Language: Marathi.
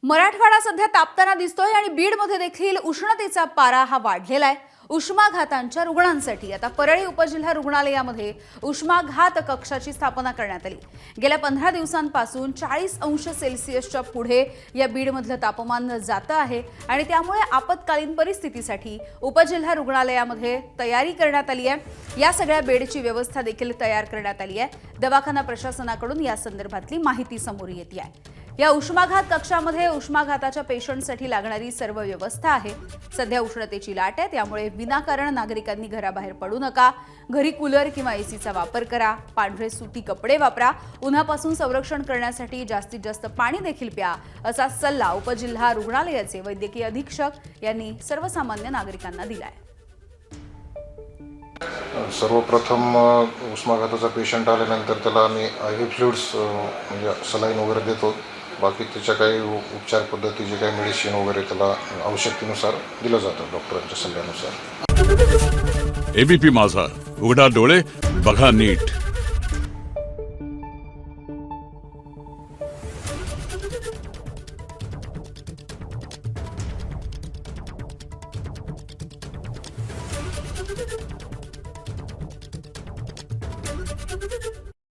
मराठवाडा सध्या तापताना दिसतोय आणि बीडमध्ये देखील उष्णतेचा पारा हा वाढलेला आहे। उष्माघातांच्या रुग्णांसाठी आता परळी उपजिल्हा रुग्णालयामध्ये उष्माघात कक्षाची स्थापना करण्यात आली। गेल्या 15 दिवसांपासून 40 अंश सेल्सिअसच्या पुढे या बीडमधलं तापमान जातं आहे आणि त्यामुळे आपत्कालीन परिस्थितीसाठी उपजिल्हा रुग्णालयामध्ये तयारी करण्यात आली आहे। या सगळ्या बेडची व्यवस्था देखील तयार करण्यात आली आहे। दवाखाना प्रशासनाकडून या संदर्भातली माहिती समोर येते आहे। या उष्माघात कक्षामध्ये उष्माघाताच्या पेशंटसाठी लागणारी सर्व व्यवस्था आहे। सध्या उष्णतेची लाट आहे, त्यामुळे विनाकारण नागरिकांनी घराबाहेर पडू नका। घरी कूलर किंवा एसीचा वापर करा। पांढरे सुती कपडे वापरा। उन्हापासून संरक्षण करण्यासाठी जास्तीत जास्त पाणी देखील प्या, असा सल्ला उपजिल्हा रुग्णालयाचे वैद्यकीय अधीक्षक यांनी सर्वसामान्य नागरिकांना दिला आहे। सर्वप्रथम उष्माघाताचा पेशंट आल्यानंतर त्याला आम्ही IV फ्लुइड्स म्हणजे सलाईन वगैरे देतो। बाकी त्याच्या काही उपचार पद्धती जे काही मेडिसिन वगैरे त्याला आवश्यकतेनुसार दिलं जातं डॉक्टरांच्या सल्ल्यानुसार। ABP माझा, उघडा डोळे बघा नीट। Thank you.